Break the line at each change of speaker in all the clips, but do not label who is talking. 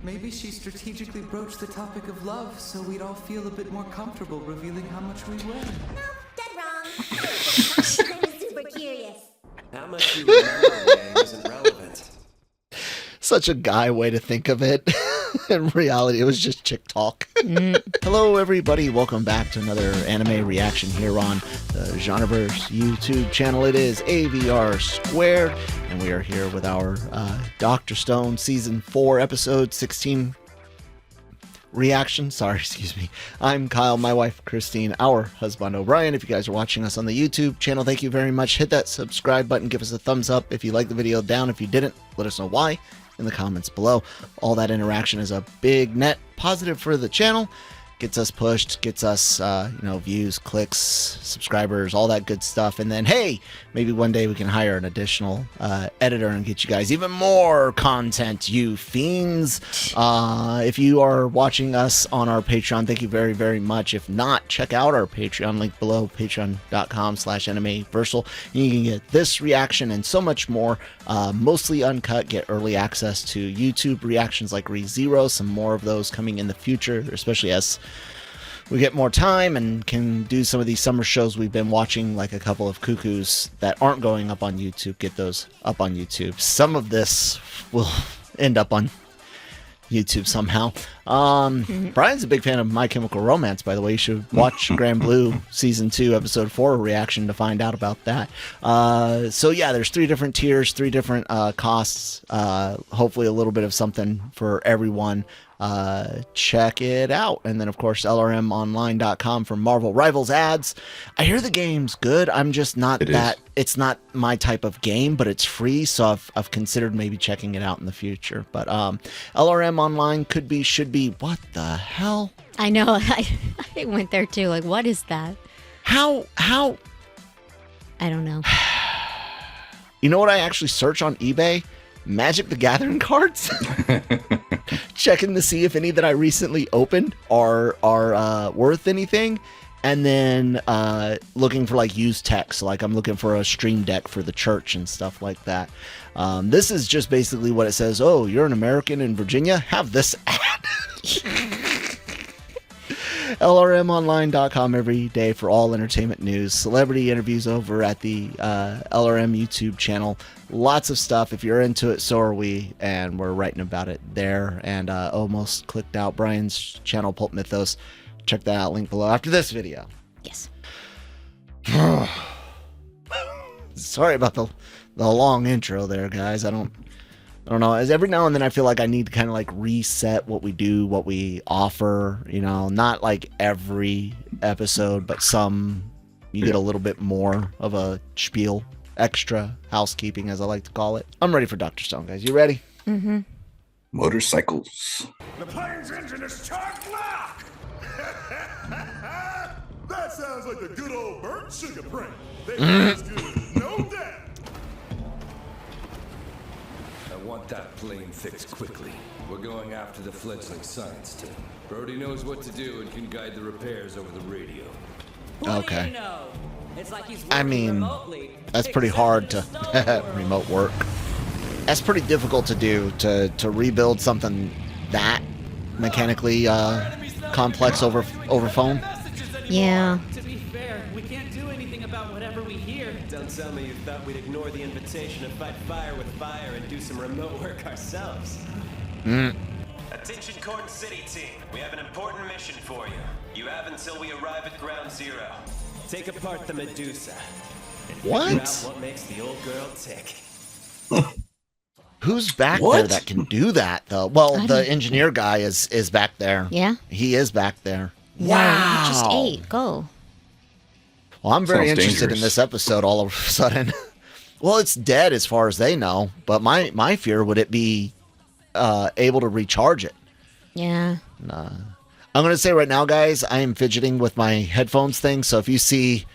Maybe she strategically broached the topic of love so we'd all feel a bit more comfortable revealing how much we weigh.
No, dead wrong. I was super curious.
How much you remember weighing isn't relevant.
Such a guy way to think of it. In reality, it was just chick talk. Hello, everybody. Welcome back to another anime reaction here on the Genreverse YouTube channel. It is AVR2, and we are here with our Dr. Stone Season 4, Episode 16 reaction. Sorry, excuse me. I'm Kyle, my wife Christine, our husband O'Brien. If you guys are watching us on the YouTube channel, thank you very much. Hit that subscribe button. Give us a thumbs up if you like the video. Down if you didn't. Let us know why in the comments below. All that interaction is a big net positive for the channel. Gets us pushed, gets us views, clicks, subscribers, all that good stuff. And then hey, maybe one day we can hire an additional editor and get you guys even more content, you fiends. If you are watching us on our Patreon, thank you very, very much. If not, check out our Patreon link below, patreon.com/animeversal. You can get this reaction and so much more, mostly uncut, get early access to YouTube reactions like ReZero, some more of those coming in the future, especially as we get more time and can do some of these summer shows we've been watching, like a couple of cuckoos that aren't going up on YouTube, get those up on YouTube. Some of this will end up on YouTube somehow. Brian's a big fan of My Chemical Romance, by the way. You should watch Grand Blue Season 2, Episode 4 reaction to find out about that. So yeah, there's 3 different tiers, 3 different costs. Hopefully a little bit of something for everyone. Check it out. And then of course LRMonline.com for Marvel Rivals ads. I hear the game's good. I'm just not it's not my type of game, but it's free, so I've considered maybe checking it out in the future. But LRM Online should be what the hell?
I know. I went there too. Like, what is that?
How
I don't know.
You know what I actually search on eBay? Magic the Gathering cards. Checking to see if any that I recently opened are worth anything, and then looking for like used tech. So like I'm looking for a stream deck for the church and stuff like that. This is just basically what it says. Oh, you're an American in Virginia? Have this ad. LRMonline.com every day for all entertainment news, celebrity interviews over at the LRM YouTube channel. Lots of stuff. If you're into it, so are we, and we're writing about it there. And almost clicked out Brian's channel, Pulp Mythos. Check that out, link below after this video.
Yes.
Sorry about the long intro there, guys. I don't know. As every now and then I feel like I need to kind of like reset what we do, what we offer, not like every episode, but some you get a little bit more of a spiel, extra housekeeping, as I like to call it. I'm ready for Dr. Stone, guys. You ready?
Mm-hmm.
Motorcycles.
The plane's engine is chock-block! That sounds like the good old burnt sugar prank. They as good as no doubt.
I want that plane fixed quickly. We're going after the fledgling science team. Brody knows what to do and can guide the repairs over the radio.
Okay.
It's like he's
I mean,
remotely.
that's pretty hard to remote work. That's pretty difficult to do, to rebuild something that mechanically complex over phone.
Yeah.
To be fair, we can't do anything about whatever we hear.
Don't tell me you thought we'd ignore the invitation to fight fire with fire and do some remote work ourselves.
Attention Corn City team, we have an important mission for you. You have until we arrive at Ground Zero.
Take apart the Medussa. And
What?
Figure out what makes the old girl tick.
Who's back there that can do that, though? Well, the engineer guy is back there.
Yeah.
He is back there.
Wow. Just 8. Go.
Well, I'm very
Sounds
interested
dangerous.
in this episode all of a sudden. Well, it's dead as far as they know, but my fear would it be able to recharge it.
Yeah.
I'm going to say right now, guys, I am fidgeting with my headphones thing, so if you see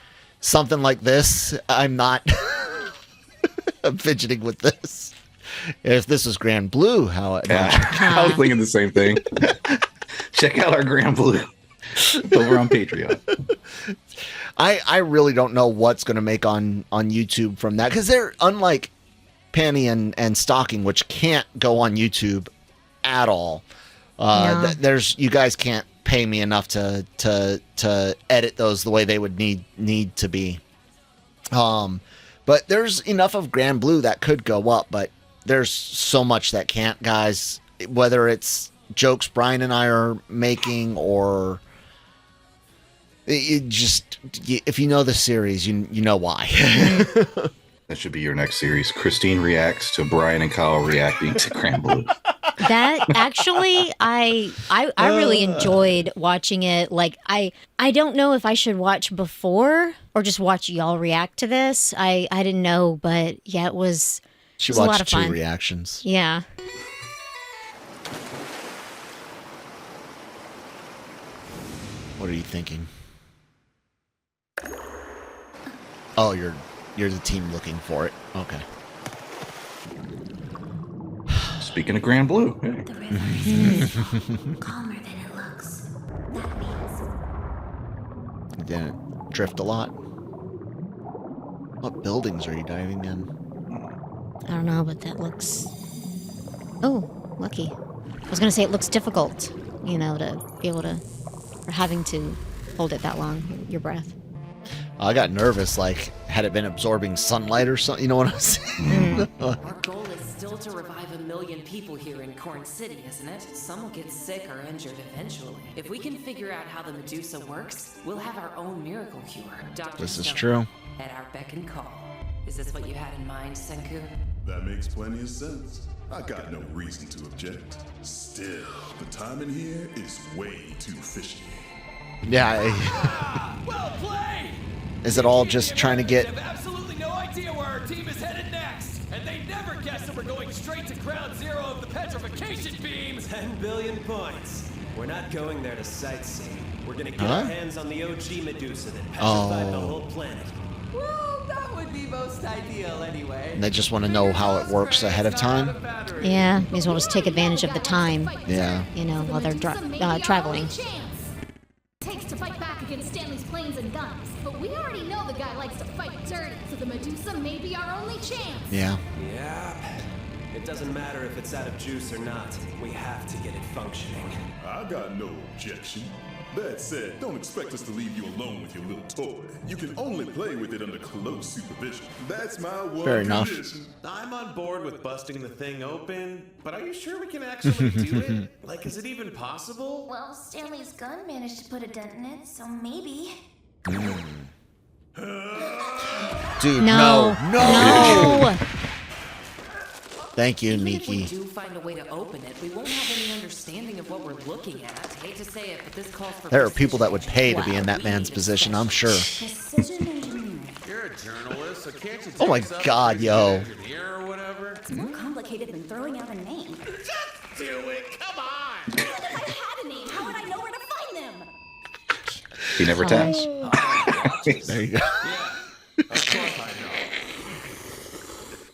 something like this, I'm not I'm fidgeting with this. If this was Grand Blue, how it
I was thinking the same thing. Check out our Grand Blue over on Patreon.
I really don't know what's going to make on YouTube from that, because they're unlike Panty and Stocking, which can't go on YouTube at all.
No.
There's you guys can't pay me enough to edit those the way they would need to be. But there's enough of Grand Blue that could go up, but there's so much that can't, guys. Whether it's jokes Brian and I are making, or it just, if you know the series, you know why.
That should be your next series. Christine reacts to Brian and Kyle reacting to Grand Blue.
That actually, I really enjoyed watching it. Like, I don't know if I should watch before or just watch y'all react to this. I didn't know, but yeah, it was.
She
a lot
watched
of
2
fun.
reactions.
Yeah.
What are you thinking? Oh, you're the team looking for it. Okay.
Speaking of Grand Blue. Hey.
The river is calmer than it looks. That means
Didn't drift a lot. What buildings are you diving in?
I don't know, but that looks. Oh, lucky. I was gonna say it looks difficult, to be able to, or having to hold it that long, your breath.
I got nervous, like, had it been absorbing sunlight or something, you know what I'm saying?
Our goal is still to revive 1 million people here in Corn City, isn't it? Some will get sick or injured eventually. If we can figure out how the Medussa works, we'll have our own miracle cure. Dr.
This is
Stone,
true.
At our beck and call. Is this what you had in mind, Senku?
That makes plenty of sense. I got no reason to object. Still, the timing here is way too fishy.
Yeah.
Well played!
Is it all just trying to get...
Have absolutely no idea where our team is headed next, and they never guessed that we're going straight to ground zero of the petrification beam.
10 billion points. We're not going there to sightsee. We're gonna get our hands on the OG Medussa that petrified the whole planet.
Well, that would be most ideal anyway.
And they just want to know how it works ahead of time?
Yeah, may as well just take advantage of the time.
Yeah.
While they're traveling.
takes to fight back against Stanley's planes and guns. But we already know the guy likes to fight dirty, so the Medussa may be our only chance.
Yeah.
Yeah. It doesn't matter if it's out of juice or not. We have to get it functioning.
I got no objection. That said, don't expect us to leave you alone with your little toy. You can only play with it under close supervision. That's my one
Fair enough.
condition.
I'm on board with busting the thing open, but are you sure we can actually do it? Like, is it even possible?
Well, Stanley's gun managed to put a dent in it, so maybe.
Dude,
No.
no. Thank you,
Even if we
Nikki.
do find a way to open it, we won't have any understanding of what we're looking at. Hate to say it, but this calls for
There are people that would
precision.
pay to be in that man's position, I'm sure.
Precision engineering.
You're a journalist, so can't you
Oh my
take
God, yo.
engineer or whatever?
It's more complicated than throwing out a name.
Just do it, come on!
Even if I had a name, how would I know where to find them?
He never taps.
There you go.
Of course I know.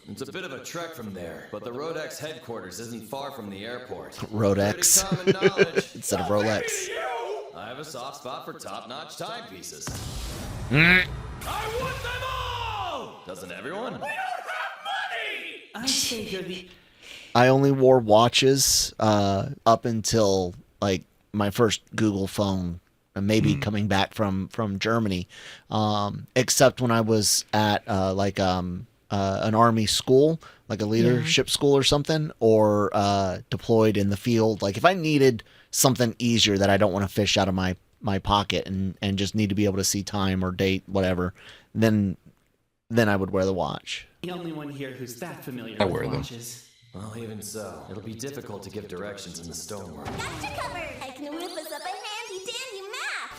It's a bit of a trek from there, but the Rodex headquarters isn't far from the airport.
Rodex.
Pretty common knowledge.
Instead of Rolex.
I have a soft spot for top-notch timepieces.
Mm.
I want them all! Doesn't everyone? We don't have money!
I say you're the.
I only wore watches up until like my first Google phone, and maybe coming back from Germany, except when I was at an army school, like a leadership school or something, or deployed in the field. Like if I needed something easier that I don't want to fish out of my pocket and just need to be able to see time or date, whatever, then I would wear the watch.
The only one here who's that familiar
I
with
wear them.
watches.
Well, even so, it'll be difficult to give directions in the stonework.
Got you covered! I can whip us up a handy dandy map!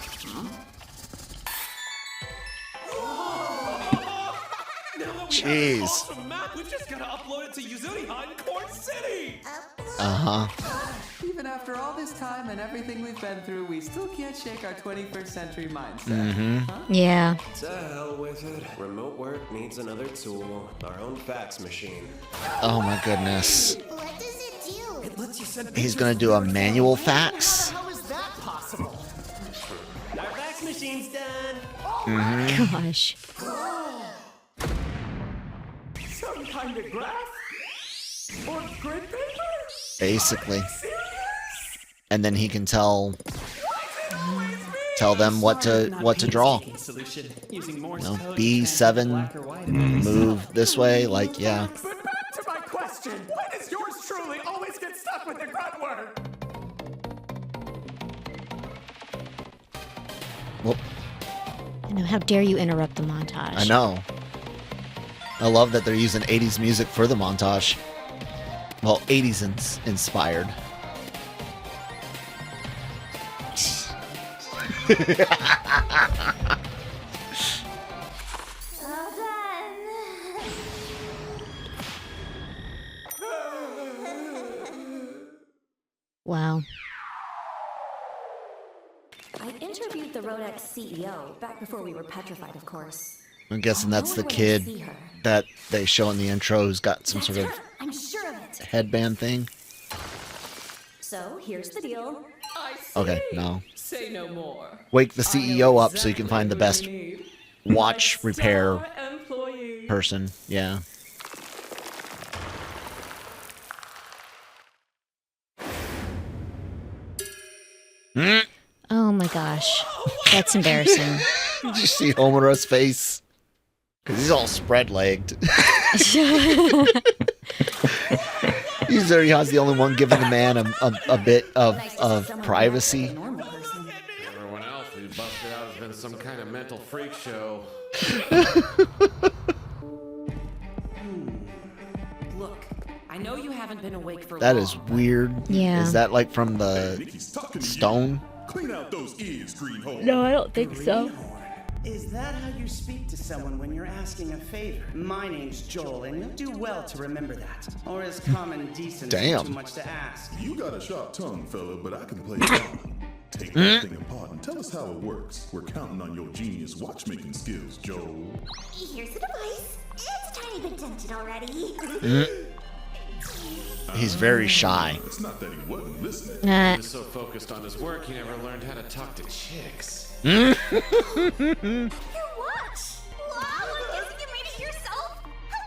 Jeez.
Awesome map! We've just gotta upload it to Yuzuriha in Corn City!
Even after all this time and everything we've been through, we still can't shake our 21st century mindset.
Yeah.
To hell with it. Remote work needs another tool. Our own fax machine.
Oh my goodness.
What does it do?
It lets you send
He's gonna do a manual fax.
How is that possible?
Our fax machine's done.
Gosh.
Some kind of graph? Or grid paper?
basically. And then he can tell them what to draw. You know, B7, move this way, like, yeah.
But back to my question. Why does yours truly always get stuck with the grunt work?
Well,
I know, how dare you interrupt the montage?
I know. I love that they're using 80s music for the montage. Well, 80s inspired.
Wow.
I interviewed the Rodex CEO back before we were petrified, of course.
I'm guessing that's the kid that they show in the intro who's got some sort of
I'm sure of it.
headband thing.
So here's the deal.
Okay, no.
Say no more.
Wake the CEO up so you can find the best watch repair person. Yeah.
Oh my gosh. That's embarrassing.
Did you see Homura's face? Because he's all spread-legged. He's the only one giving the man a bit of privacy.
Everyone else who busted out has been some kind of mental freak show.
Look, I know you haven't been awake for
That
long.
is weird.
Yeah.
Is that like from the stone?
Clean out those ears, greenhorn.
No, I don't think so.
Is that how you speak to someone when you're asking a favor? My name's Joel, and you'll do well to remember that. Or is common decency
Damn.
too much to ask?
You got a sharp tongue, fella, but I can play along. Take that thing apart and tell us how it works. We're counting on your genius watchmaking skills, Joel.
Here's the device. It's a tiny bit dented already.
He's very shy.
It's not that he wasn't listening.
He was so focused on his work, he never learned how to talk to chicks.
Your watch. Wow, I'm guessing you made it yourself. How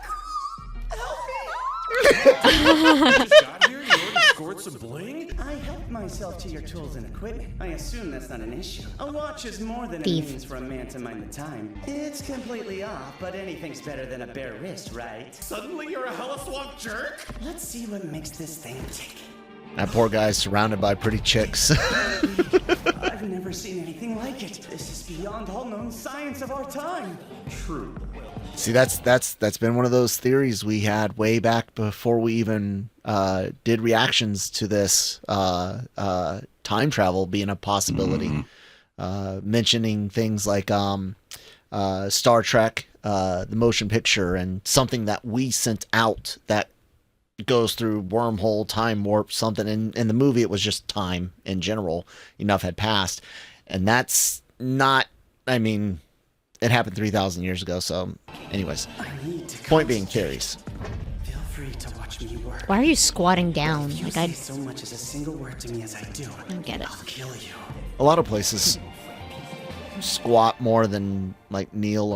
cool.
You just got here, you already scored some bling?
I helped myself to your tools and equipment. I assume that's not an issue. A watch is more than
Thief.
it means for a man to mind the time. It's completely off, but anything's better than a bare wrist, right?
Suddenly you're a hella swamp jerk?
Let's see what makes this thing tick.
That poor guy's surrounded by pretty chicks.
I've never seen anything like it. This is beyond all known science of our time.
True.
See, that's been one of those theories we had way back before we even did reactions to this time travel being a possibility. Mentioning things like Star Trek, the motion picture, and something that we sent out that goes through wormhole, time warp, something. In the movie, it was just time in general. Enough had passed. And that's not, I mean, it happened 3,000 years ago. So anyways, point being theories.
Feel free to watch me work.
Why are you squatting down?
If you
Like
say
I
so much as a single word to me as I do,
don't get it.
I'll kill you.
A lot of places squat more than like kneel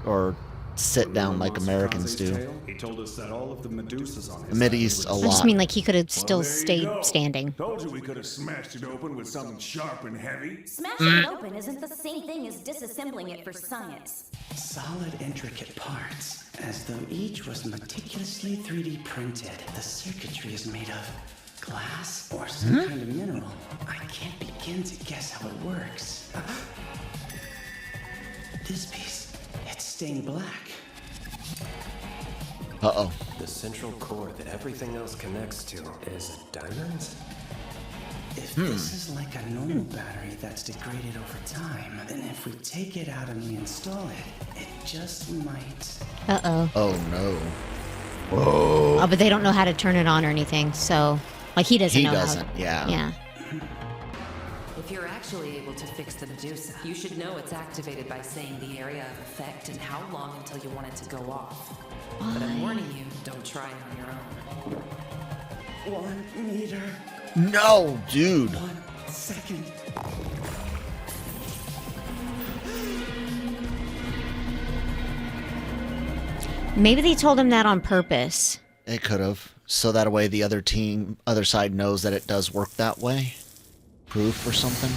or sit down like Americans do.
He told us that all of the Medussas on his
Mid-East a
I just
lot.
mean like he could have still
Well, there you
stayed
go.
standing.
Told you we could have smashed it open with something sharp and heavy.
Smashing it open isn't the same thing as disassembling it for science.
Solid, intricate parts, as though each was meticulously 3D printed. The circuitry is made of glass or some kind of mineral. I can't begin to guess how it works. This piece, it's stained black.
Uh-oh.
The central core that everything else connects to is a diamond?
If this is like a normal battery that's degraded over time, then if we take it out and reinstall it, it just might.
Uh-oh.
Oh, no.
Oh, but they don't know how to turn it on or anything, so... Like, he doesn't
He
know
doesn't,
how...
yeah.
Yeah.
If you're actually able to fix the Medussa, you should know it's activated by saying the area of effect and how long until you want it to go off. But I'm warning you, don't try it on your own.
1 meter.
No, dude.
1 second.
Maybe they told him that on purpose.
It could have. So that way the other side knows that it does work that way. Proof or something.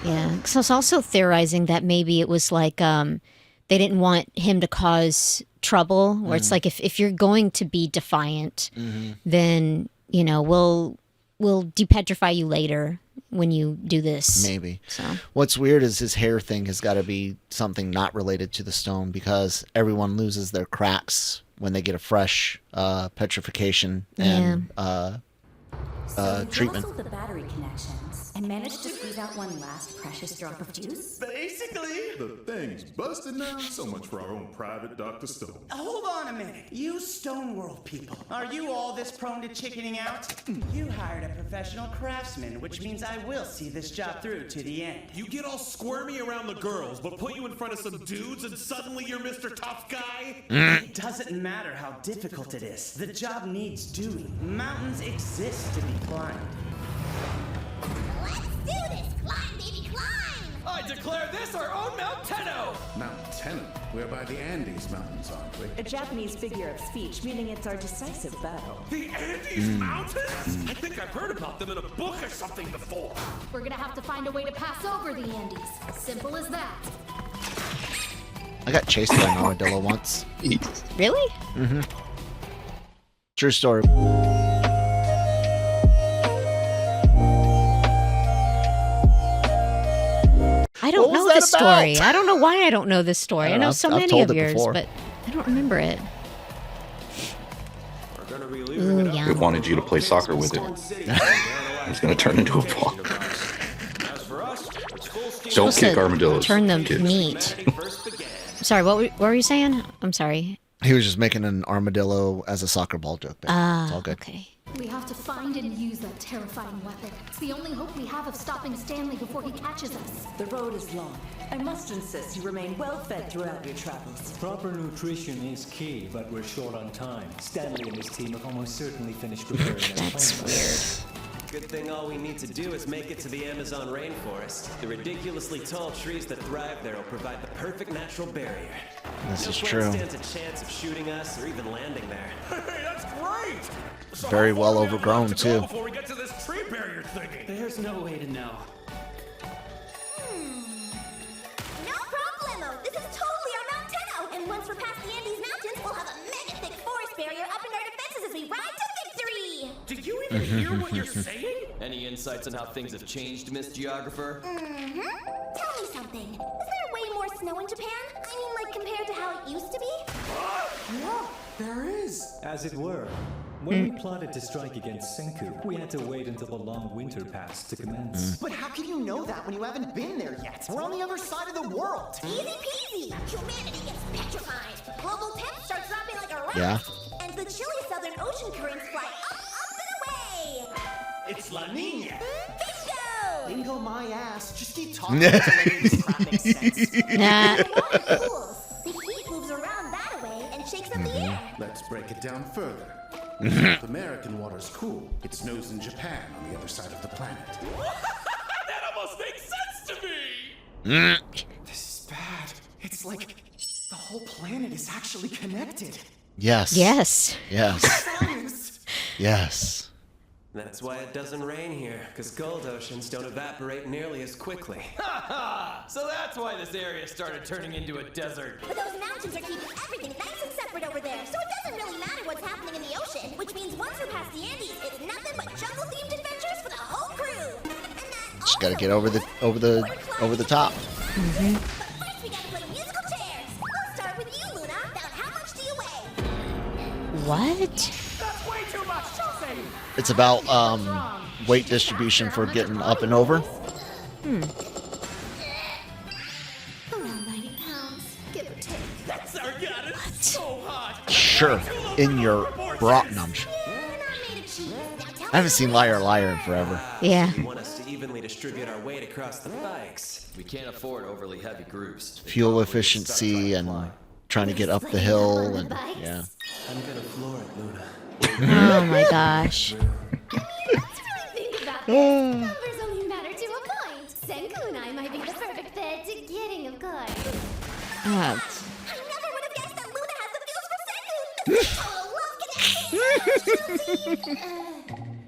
Yeah. So I was also theorizing that maybe it was like they didn't want him to cause trouble, where it's like if you're going to be defiant, then, you know, we'll depetrify you later when you do this.
Maybe.
So
what's weird is his hair thing has got to be something not related to the stone, because everyone loses their cracks when they get a fresh petrification and treatment.
The battery connections and managed to squeeze out one last precious drop of juice.
Basically, the thing's busted now. So much for our own private Dr. Stone.
Hold on a minute. You Stone World people, are you all this prone to chickening out? You hired a professional craftsman, which means I will see this job through to the end.
You get all squirmy around the girls, but put you in front of some dudes and suddenly you're Mr. Tough Guy?
It doesn't matter how difficult it is. The job needs doing. Mountains exist to be climbed.
Let's do this! Climb, baby, climb!
I declare this our own Mount Tenno!
Mount Tenno? We're by the Andes Mountains, aren't we?
A Japanese figure of speech, meaning it's our decisive battle.
The Andes Mountains? I think I've heard about them in a book or something before.
We're gonna have to find a way to pass over the Andes. Simple as that.
I got chased by an armadillo once.
Really?
Mm-hmm. True story.
I don't know this story. I don't know why I don't know this story. I know so many of yours,
before.
but I don't remember it.
Ooh, yeah. It wanted you to play soccer with it. It's going to turn into a ball. Don't kick armadillos.
Turn them
kids.
meat. Sorry, what were you saying? I'm sorry.
He was just making an armadillo as a soccer ball joke there. It's all good.
Okay.
We have to find and use that terrifying weapon. It's the only hope we have of stopping Stanley before he catches us.
The road is long. I must insist you remain well fed throughout your travels.
Proper nutrition is key, but we're short on time. Stanley and his team have almost certainly finished preparing their
That's weird.
Good thing all we need to do is make it to the Amazon rainforest. The ridiculously tall trees that thrive there will provide the perfect natural barrier.
This
no
is
plane
true.
stands a chance of shooting us or even landing there.
Hey, that's great! So
Very
how
well
far do we have
overgrown,
left to go
too.
Before we get to this tree barrier thingy.
There's no way to know.
No problemo! This is totally our Mount Tenno! And once we're past the Andes Mountains, we'll have a mega thick forest barrier up in our defenses as we ride to victory!
Do you even hear what you're saying?
Any insights on how things have changed, Miss Geographer?
Mm-hmm. Tell me something. Is there way more snow in Japan? I mean, like, compared to how it used to be?
Yeah, there is.
As it were. When we plotted to strike against Senku, we had to wait until the long winter passed to commence.
But how can you know that when you haven't been there yet? We're on the other side of the world.
Easy peasy! Humanity gets petrified. Global temp starts dropping like a rock.
Yeah.
And the chilly southern ocean currents fly up, and away!
It's La Nina.
Bingo!
Bingo my ass. Just keep talking until this crap makes sense.
Nah.
The water cools. The heat moves around that way and shakes up the air.
Let's break it down further. If American water's cool, it snows in Japan on the other side of the planet.
That almost makes sense to me!
This is bad. It's like the whole planet is actually connected.
Yes.
Yes.
Yes.
Science!
Yes.
That's why it doesn't rain here, because cold oceans don't evaporate nearly as quickly.
Ha ha! So that's why this area started turning into a desert.
But those mountains are keeping everything nice and separate over there, so it doesn't really matter what's happening in the ocean. Which means once we're past the Andes, it's nothing but jungle-themed adventures for the whole crew. And that
Just gotta get over the top.
But first we gotta play musical chairs. I'll start with you, Luna. About how much do you weigh?
What?
That's way too much, Chelsea!
It's about weight distribution for getting up and over.
Around 90 pounds, give or take.
That's our god, it's so hot!
Sure. In your bra. No, I'm sure. I haven't seen Liar Liar in forever.
Yeah.
You want us to evenly distribute our weight across the bikes.
We can't afford overly heavy groups.
Fuel efficiency and trying to get up the hill and yeah.
I'm gonna floor it, Luna.
Oh my gosh.
Think about this. Numbers only matter to a point. Senku and I might be the perfect fit to getting, of course.
I never would have guessed that Luna has the feels for Senku. This is total love connection.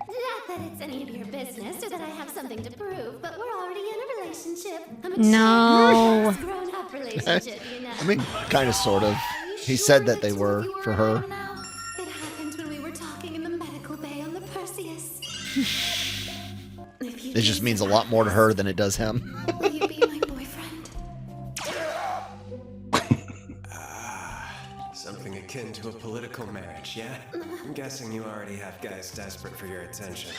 Not that it's any of your business or that I have something to prove, but we're already in a relationship.
No.
Grown-up relationship, you know.
I mean, kind of, sort of. He said that they were for her.
It happened when we were talking in the medical bay on the Perseus.
It just means a lot more to her than it does him.
Will you be my boyfriend?
Something akin to a political marriage, yeah? I'm guessing you already have guys desperate for your attention.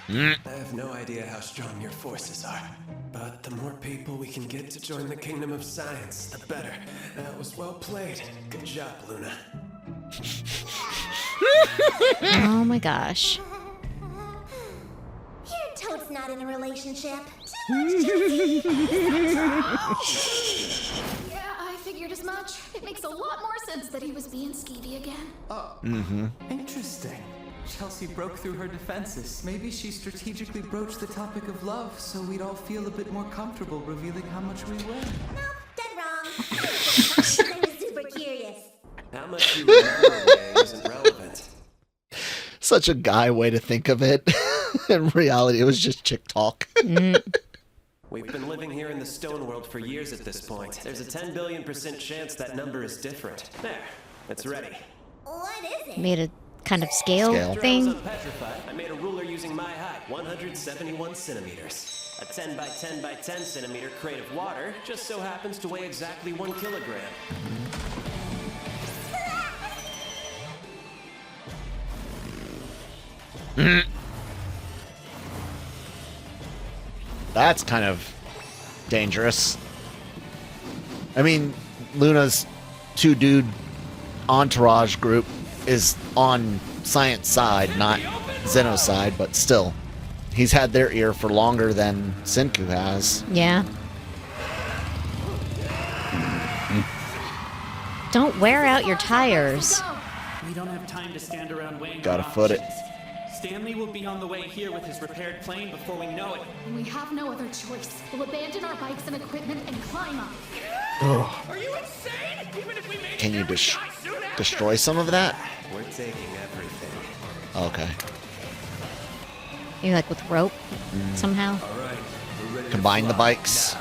I have no idea how strong your forces are, but the more people we can get to join the kingdom of science, the better. That was well played. Good job, Luna.
Oh my gosh.
Your toad's not in a relationship.
Yeah, I figured as much. It makes a lot more sense that he was being skeevy again.
Interesting. Chelsea broke through her defenses.
Maybe she strategically broached the topic of love so we'd all feel a bit more comfortable revealing how much we were.
Nope, dead wrong. I was super curious.
How much you remember isn't relevant.
Such a guy way to think of it. In reality, it was just chick talk.
We've been living here in the stone world for years at this point. There's a 10 billion% chance that number is different. There, it's ready.
What is it?
Made a kind of scale thing.
Petrified. I made a ruler using my height, 171 centimeters. A 10 by 10 by 10 centimeter crate of water just so happens to weigh exactly 1 kilogram.
That's kind of dangerous. I mean, Luna's two-dude entourage group is on science side, not Zeno's side, but still. He's had their ear for longer than Senku has.
Yeah. Don't wear out your tires.
We don't have time to stand around weighing
Gotta
our
foot it.
options. Stanley will be on the way here with his repaired plane before we know it.
And we have no other choice. We'll abandon our bikes and equipment and climb up.
Are you insane? Even if we made
Can you destroy some of that?
We're taking everything.
Okay.
Maybe like with rope somehow.
All right, we're ready to
Combine the
fly.
bikes.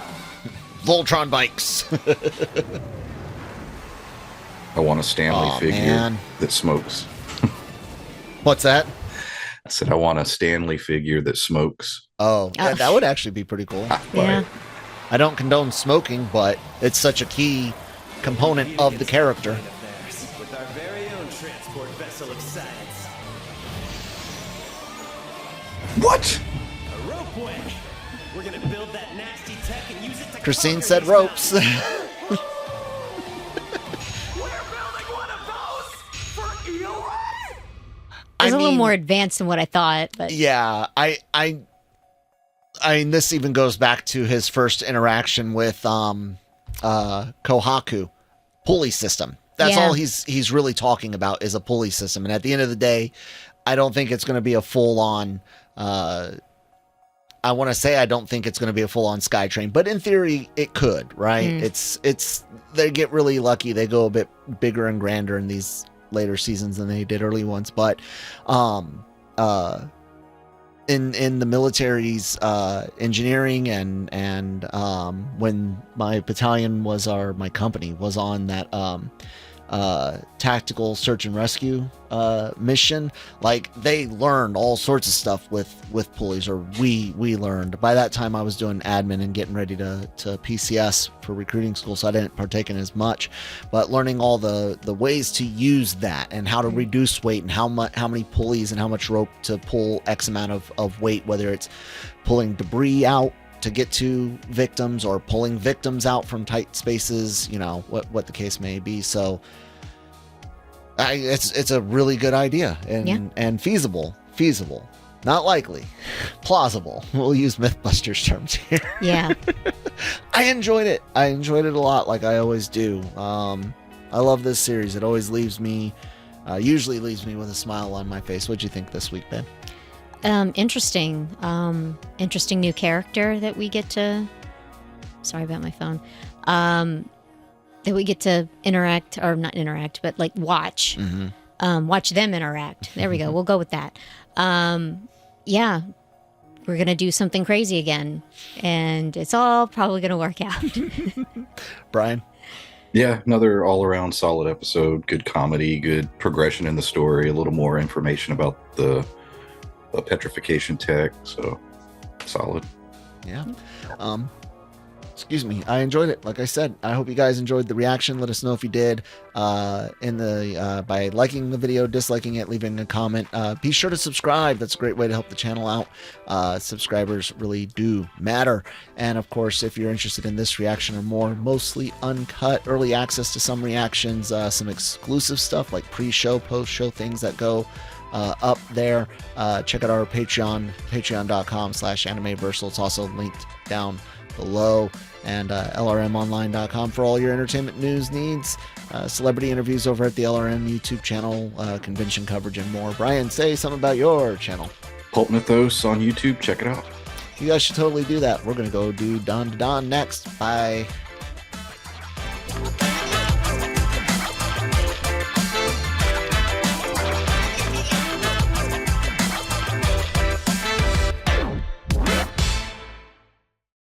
Voltron bikes.
I want a Stanley
Aw,
figure
man.
that smokes.
What's that?
I said I want a Stanley figure that smokes.
Oh, yeah, that would actually be pretty cool.
Yeah.
I don't condone smoking, but it's such a key component of the character.
With our very own transport vessel of science.
What?
A ropeway. We're gonna build that nasty tech and use it to
Christine
conquer
said
these
ropes.
mountains.
It's a little more advanced than what I thought, but
Yeah, I mean, this even goes back to his first interaction with Kohaku pulley system. That's all he's really talking about is a pulley system. And at the end of the day, I don't think it's going to be a full on. I want to say I don't think it's going to be a full on SkyTrain, but in theory it could, right? It's they get really lucky. They go a bit bigger and grander in these later seasons than they did early ones, but in the military's engineering and when my battalion was my company was on that tactical search and rescue mission, like they learned all sorts of stuff with pulleys, or we learned. By that time I was doing admin and getting ready to PCS for recruiting school, so I didn't partake in as much, but learning all the ways to use that and how to reduce weight and how many pulleys and how much rope to pull X amount of weight, whether it's pulling debris out to get to victims or pulling victims out from tight spaces, what the case may be. So it's a really good idea and feasible, not likely, plausible. We'll use Mythbusters terms here.
Yeah.
I enjoyed it a lot, like I always do. I love this series. It always usually leaves me with a smile on my face. What'd you think this week, Ben?
Interesting new character that we get to, sorry about my phone, that we get to interact, or not interact, but like watch. watch them interact. There we go. We'll go with that. Yeah, we're going to do something crazy again, and it's all probably going to work out.
Brian?
Yeah, another all-around solid episode. Good comedy, good progression in the story, a little more information about the petrification tech, so solid.
Yeah. Excuse me. I enjoyed it. Like I said, I hope you guys enjoyed the reaction. Let us know if you did by liking the video, disliking it, leaving a comment. Be sure to subscribe. That's a great way to help the channel out. Subscribers really do matter. And of course, if you're interested in this reaction or more, mostly uncut, early access to some reactions, some exclusive stuff like pre-show, post-show things that go up there. Check out our Patreon, patreon.com/animeversal. It's also linked down below, and lrmonline.com for all your entertainment news needs, celebrity interviews over at the LRM YouTube channel, convention coverage, and more. Brian, say something about your channel.
Pulp Mythos on YouTube. Check it out.
You guys should totally do that. We're going to go do Don to Don next. Bye.